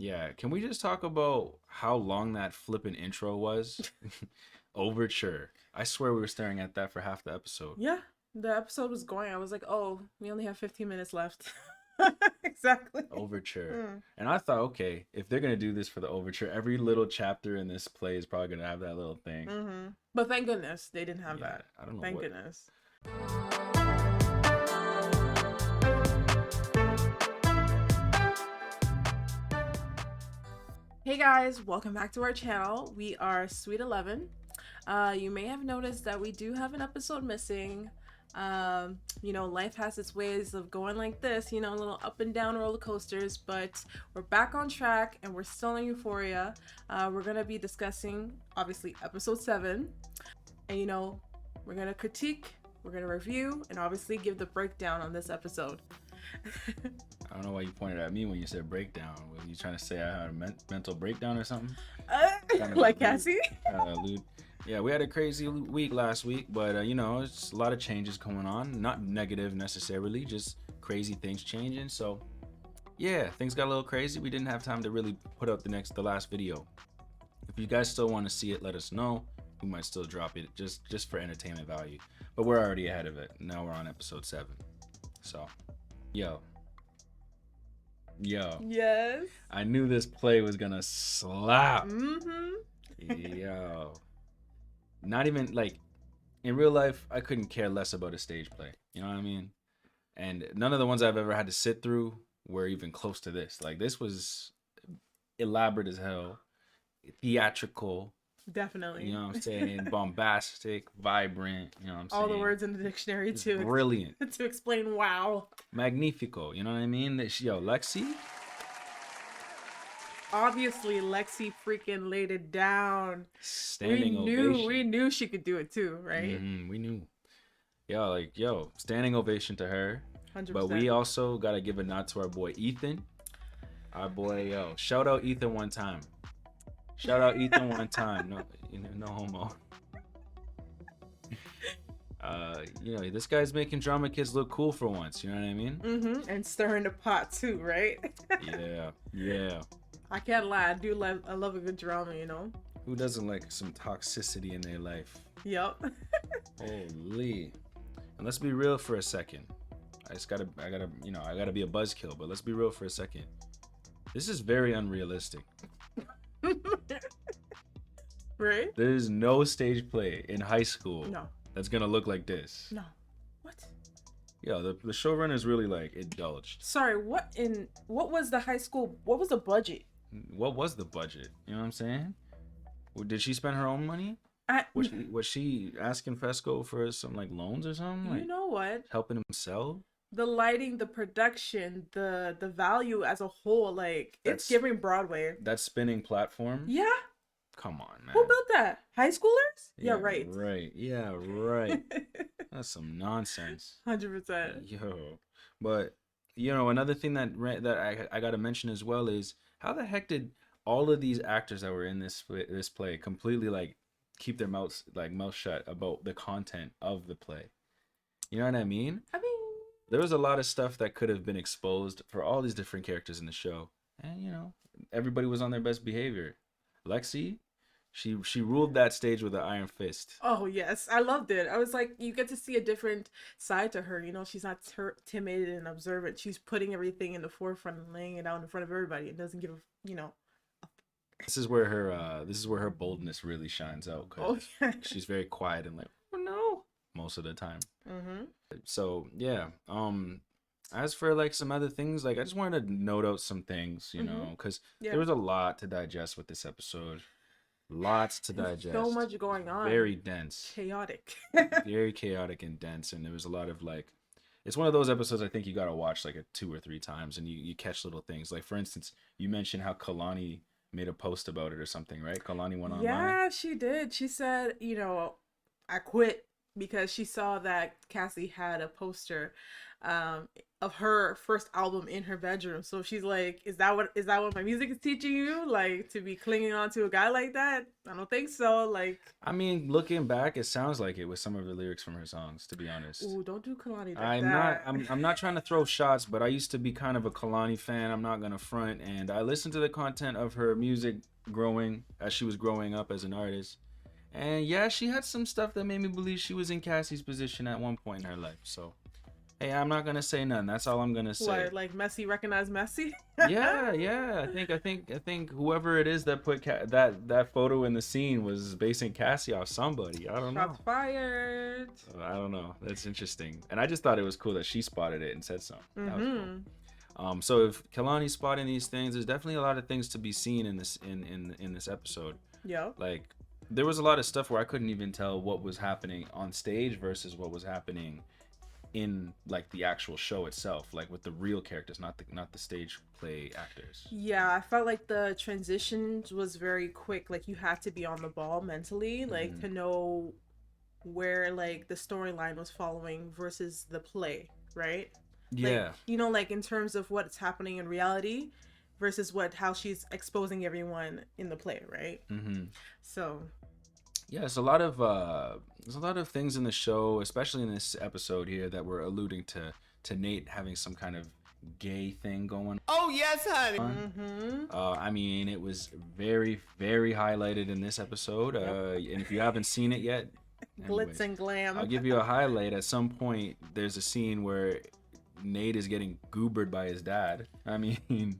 Yeah, can we just talk about how long that flippin' intro was? Overture. I swear we were staring at that for half the episode. Yeah, the episode was going. I was like, oh, we only have 15 minutes left. Exactly. Overture. Mm. And I thought, okay, if they're gonna do this for the overture, every little chapter in this play is probably gonna have that little thing. But thank goodness they didn't have Yeah, that. I don't know Thank what. goodness. Hey guys, welcome back to our channel. We are Sweet 11. You may have noticed that we do have an episode missing. Life has its ways of going like this, a little up and down roller coasters, but we're back on track and we're still in Euphoria. We're going to be discussing, obviously, episode 7. And, we're going to critique, we're going to review, and obviously give the breakdown on this episode. I don't know why you pointed at me when you said breakdown. Were you trying to say I had a mental breakdown or something? Like Cassie? Yeah, we had a crazy week last week, but it's a lot of changes going on. Not negative necessarily, just crazy things changing. So yeah, things got a little crazy. We didn't have time to really put out the last video. If you guys still want to see it, let us know. We might still drop it just for entertainment value. But we're already ahead of it. Now we're on episode 7. So, yo. Yes. I knew this play was gonna slap. Mm-hmm. Yo. Not even like in real life, I couldn't care less about a stage play. You know what I mean? And none of the ones I've ever had to sit through were even close to this. Like this was elaborate as hell, theatrical. Definitely. You know what I'm saying? Bombastic, vibrant. You know what I'm saying? All the words in the dictionary It's too. brilliant. To explain wow. Magnifico. You know what I mean? Yo, Lexi. Obviously, Lexi freaking laid it down. Standing ovation. We knew she could do it too, right? We knew. Yo, standing ovation to her. 100%. But we also gotta give a nod to our boy Ethan. Our boy, yo, shout out Ethan one time. Shout out Ethan one time. No homo. This guy's making drama kids look cool for once. You know what I mean? And stirring the pot too, right? Yeah. I can't lie. I love a good drama, Who doesn't like some toxicity in their life? Yep. Holy. And let's be real for a second. I gotta be a buzzkill, but let's be real for a second. This is very unrealistic. Right? There's no stage play in high school that's gonna look like this. No. What? Yeah, the showrunners really like indulged. Sorry, what was the high school? What was the budget? What was the budget? You know what I'm saying? Did she spend her own money? Was she asking Fesco for some like loans or something? You know what? Helping him sell? The lighting, the production, the value as a whole, like it's giving Broadway. That spinning platform? Yeah. Come on, man. Who built that? High schoolers? Yeah, right. Right. Yeah, right. That's some nonsense. 100%. Yo. But another thing that I gotta mention as well is how the heck did all of these actors that were in this play completely like keep their mouth shut about the content of the play? You know what I mean? I mean, there was a lot of stuff that could have been exposed for all these different characters in the show, and everybody was on their best behavior. Lexi, she ruled that stage with an iron fist. Oh yes, I loved it. I was like, you get to see a different side to her. She's not timid and observant. She's putting everything in the forefront and laying it out in front of everybody. It doesn't give This is where her boldness really shines out. She's very quiet and like, oh no, most of the time. So yeah. As for like some other things, like I just wanted to note out some things, because there was a lot to digest with this episode. Lots to digest. So much going on. Very dense. Chaotic. Very chaotic and dense, and there was a lot of like. It's one of those episodes I think you gotta watch like 2 or 3 times, and you catch little things. Like for instance, you mentioned how Kalani made a post about it or something, right? Kalani went online. Yeah, she did. She said, I quit because she saw that Cassie had a poster of her first album in her bedroom. So she's like, is that what my music is teaching you? Like to be clinging on to a guy like that? I don't think so. Like, I mean, looking back, it sounds like it with some of the lyrics from her songs, to be honest. ooh, don't do Kalani like I'm not that. I'm I'm not trying to throw shots, but I used to be kind of a Kalani fan. I'm not gonna front, and I listened to the content of her music growing as she was growing up as an artist. And yeah, she had some stuff that made me believe she was in Cassie's position at one point in her life. So hey, I'm not gonna say none. That's all I'm gonna say. What, like Messi recognize Messi? Yeah, yeah. I think whoever it is that put that photo in the scene was basing Cassie off somebody. I don't know. Shots fired. I don't know. That's interesting. And I just thought it was cool that she spotted it and said something. That was cool. So if Kalani's spotting these things, there's definitely a lot of things to be seen in this episode. Yep. Like there was a lot of stuff where I couldn't even tell what was happening on stage versus what was happening in like the actual show itself, like with the real characters, not the stage play actors. Yeah, I felt like the transition was very quick. Like you had to be on the ball mentally, like to know where like the storyline was following versus the play, right? Yeah. Like, like in terms of what's happening in reality versus how she's exposing everyone in the play, right? So Yeah, there's a lot of things in the show, especially in this episode here, that were alluding to Nate having some kind of gay thing going. Oh yes, honey. I mean, it was very, very highlighted in this episode. And if you haven't seen it yet, glitz and glam. I'll give you a highlight. At some point, there's a scene where Nate is getting goobered by his dad. I mean,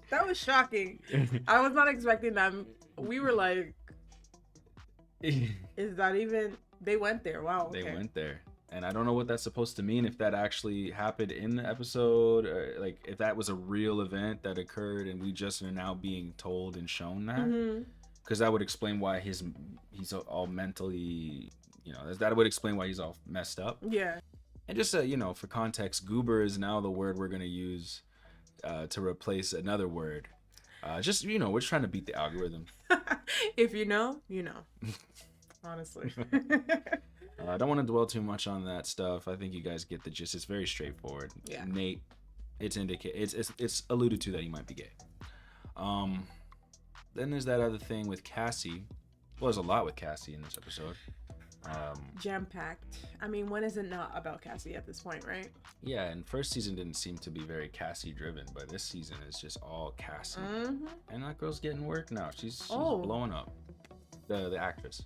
that was shocking. I was not expecting that. We were like, is that even? They went there. Wow. Okay. They went there. And I don't know what that's supposed to mean, if that actually happened in the episode, or like if that was a real event that occurred and we just are now being told and shown that. Because that would explain why he's all mentally, that would explain why he's all messed up. Yeah. And just for context, goober is now the word we're gonna use to replace another word. We're just trying to beat the algorithm. If you know, you know. Honestly. I don't want to dwell too much on that stuff. I think you guys get the gist. It's very straightforward. Yeah. Nate, it's alluded to that he might be gay. Then there's that other thing with Cassie. Well, there's a lot with Cassie in this episode. Jam-packed. I mean, when is it not about Cassie at this point, right? Yeah, and first season didn't seem to be very Cassie driven, but this season is just all Cassie. And that girl's getting work now. She's blowing up. The actress.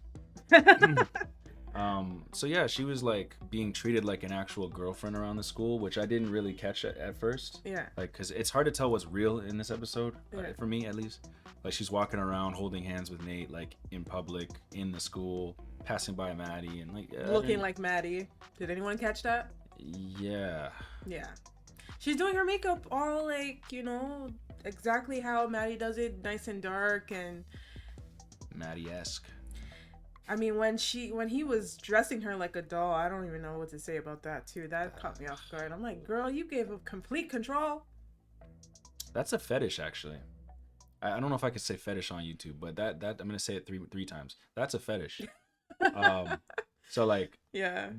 So yeah, she was like being treated like an actual girlfriend around the school, which I didn't really catch at first. Yeah. Like, cause it's hard to tell what's real in this episode, for me at least. Like she's walking around holding hands with Nate, like in public, in the school, passing by Maddie, and like looking like Maddie. Did anyone catch that? Yeah. Yeah. She's doing her makeup all like, exactly how Maddie does it, nice and dark and Maddie-esque. I mean, when he was dressing her like a doll, I don't even know what to say about that too. That caught me off guard. I'm like, girl, you gave him complete control. That's a fetish, actually. I don't know if I could say fetish on YouTube, but that I'm gonna say it three times. That's a fetish. So like, yeah,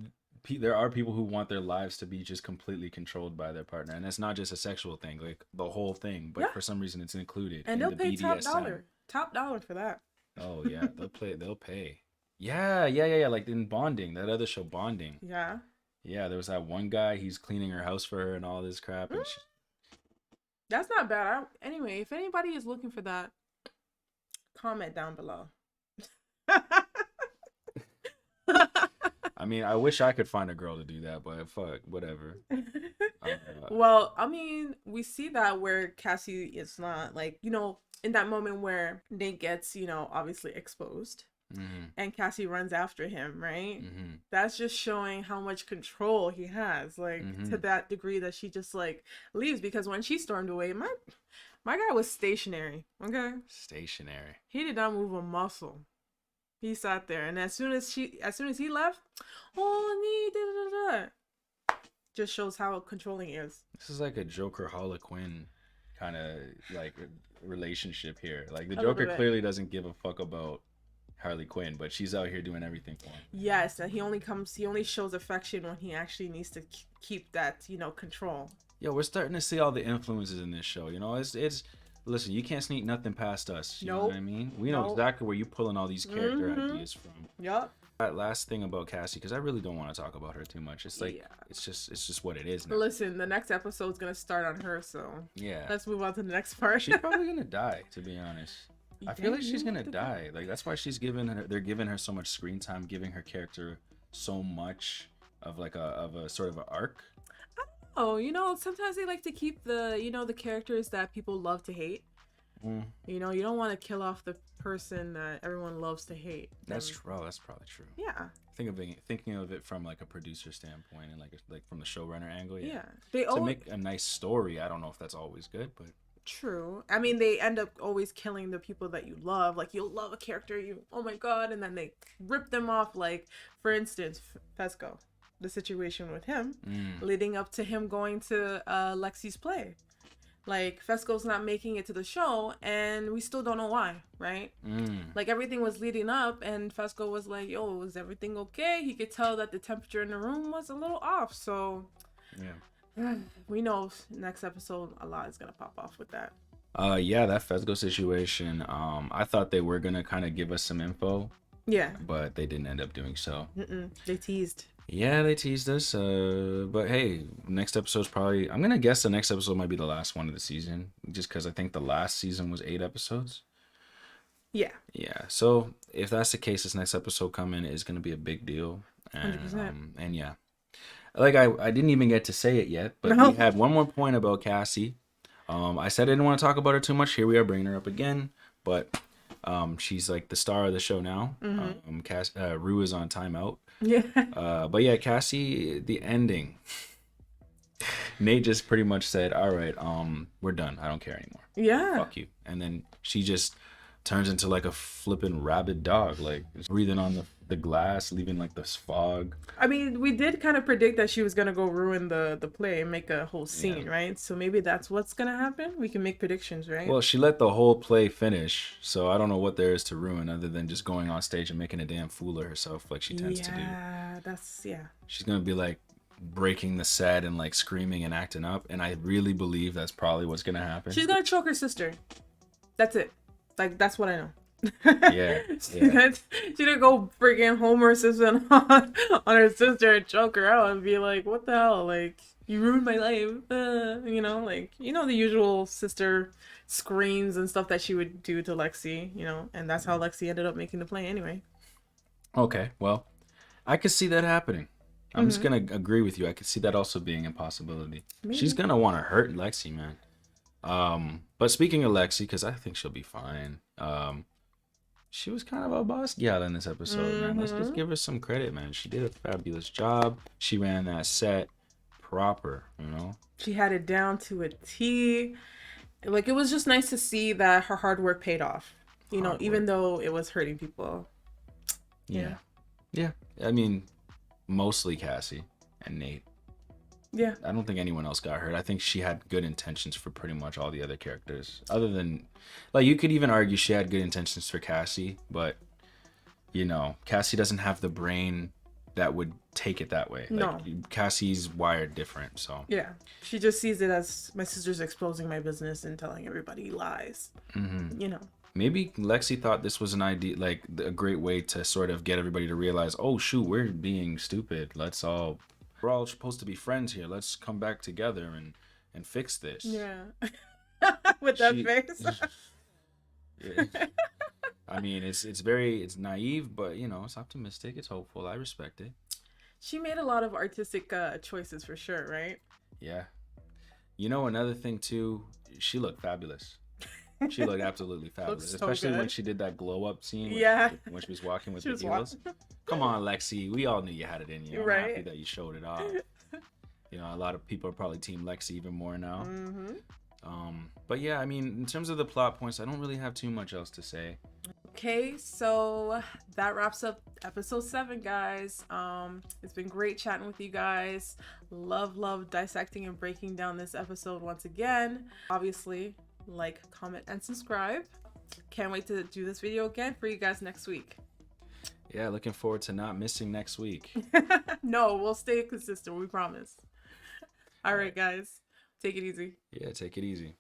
there are people who want their lives to be just completely controlled by their partner, and it's not just a sexual thing, like the whole thing. But for some reason, it's included. And in they'll pay BDSM. top dollar for that. Oh yeah, they'll pay. Yeah. Like in Bonding, that other show, Bonding. Yeah. Yeah, there was that one guy. He's cleaning her house for her and all this crap. And that's not bad. Anyway, if anybody is looking for that, comment down below. I mean, I wish I could find a girl to do that, but fuck, whatever. Well, I mean, we see that where Cassie is not like, in that moment where Nate gets, obviously exposed. And Cassie runs after him, right? That's just showing how much control he has, like to that degree that she just like leaves, because when she stormed away, my guy was stationary. Okay, stationary. He did not move a muscle. He sat there, and as soon as he left, just shows how controlling he is. This is like a Joker Harley Quinn kind of like relationship here. Like the Joker clearly doesn't give a fuck about Harley Quinn, but she's out here doing everything for him. Yes, and he only shows affection when he actually needs to keep that, control. Yo, we're starting to see all the influences in this show. It's listen, you can't sneak nothing past us. You know Nope. what I mean? We know Nope. exactly where you're pulling all these character Mhm. ideas from. Yup. That last thing about Cassie, because I really don't want to talk about her too much. It's like Yeah. it's just what it is now. Listen, the next episode's gonna start on her, so Yeah. let's move on to the next part. She's probably gonna die, to be honest. I feel Yeah, like she's you gonna want to die. Like that's why they're giving her so much screen time, giving her character so much of like a sort of an arc. Oh, sometimes they like to keep the characters that people love to hate. Mm, You don't want to kill off the person that everyone loves to hate. that's And- true. Oh, that's probably true. Yeah. Thinking of it from like a producer standpoint and like from the showrunner angle. Yeah. Yeah. They To always make a nice story, I don't know if that's always good, but true. I mean, they end up always killing the people that you love. Like you'll love a character, oh my god, and then they rip them off. Like for instance, Fesco, the situation with him, leading up to him going to Lexi's play. Like Fesco's not making it to the show, and we still don't know why, right? Like everything was leading up, and Fesco was like, "Yo, was everything okay?" He could tell that the temperature in the room was a little off, so yeah. we know next episode a lot is gonna pop off with that. Yeah, that Fesco situation. I thought they were gonna kind of give us some info, Yeah. but they didn't end up doing so. They teased. Yeah, they teased us. But hey, next episode's probably. I'm gonna guess the next episode might be the last one of the season, just because I think the last season was 8 episodes. Yeah. Yeah. So if that's the case, this next episode coming is gonna be a big deal. And 100%. and yeah, like I didn't even get to say it yet, but No. we had one more point about Cassie. I said I didn't want to talk about her too much. Here we are bringing her up again, but she's like the star of the show now. Rue is on timeout. Yeah. But yeah, Cassie, the ending. Nate just pretty much said, "All right, we're done. I don't care anymore. Yeah. Fuck you." And then she just turns into like a flippin' rabid dog, like breathing on the glass, leaving like this fog. I mean, we did kind of predict that she was gonna go ruin the play and make a whole scene, Yeah. right? So maybe that's what's gonna happen. We can make predictions, right? Well, she let the whole play finish, so I don't know what there is to ruin other than just going on stage and making a damn fool of herself like she tends to do. Yeah. She's gonna be like breaking the set and like screaming and acting up, and I really believe that's probably what's gonna happen. She's gonna choke her sister. That's it. Like that's what I know. Yeah. She's gonna go freaking Homer Simpson on her sister and choke her out and be like, "What the hell? Like you ruined my life." The usual sister screams and stuff that she would do to Lexi. And that's how Lexi ended up making the play anyway. Okay, well, I could see that happening. I'm just gonna agree with you. I could see that also being a possibility. Maybe. She's gonna want to hurt Lexi, man. But speaking of Lexi, because I think she'll be fine. She was kind of a boss gal in this episode, man. Let's just give her some credit, man. She did a fabulous job. She ran that set proper, She had it down to a T. Like, it was just nice to see that her hard work paid off. Even though it was hurting people. Yeah. I mean, mostly Cassie and Nate. Yeah. I don't think anyone else got hurt. I think she had good intentions for pretty much all the other characters. Other than, like, you could even argue she had good intentions for Cassie, but, Cassie doesn't have the brain that would take it that way. No. Like, Cassie's wired different, so. Yeah. She just sees it as my sister's exposing my business and telling everybody lies. Maybe Lexi thought this was an idea, like, a great way to sort of get everybody to realize, oh, shoot, we're being stupid. We're all supposed to be friends here. Let's come back together and fix this. Yeah. With that face. Yeah. I mean, it's naive, but it's optimistic. It's hopeful. I respect it. She made a lot of artistic choices for sure, right? Yeah. Another thing too, she looked fabulous. She looked absolutely fabulous, so especially when good. she did that glow up scene. Yeah. When she was walking with She the was heels. Come on, Lexi. We all knew you had it in you. I'm Right. happy that you showed it off. A lot of people are probably team Lexi even more now. But yeah, I mean, in terms of the plot points, I don't really have too much else to say. Okay, so that wraps up episode 7, guys. It's been great chatting with you guys. Love dissecting and breaking down this episode once again. Obviously, like, comment, and subscribe. Can't wait to do this video again for you guys next week. Yeah, looking forward to not missing next week. No, we'll stay consistent. We promise. All All right, right. guys. Take it easy. Yeah, take it easy.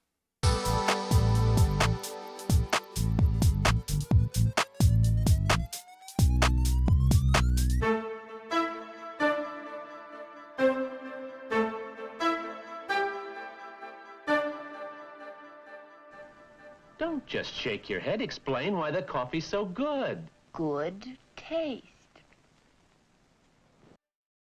Don't just shake your head. Explain why the coffee's so good. Good taste.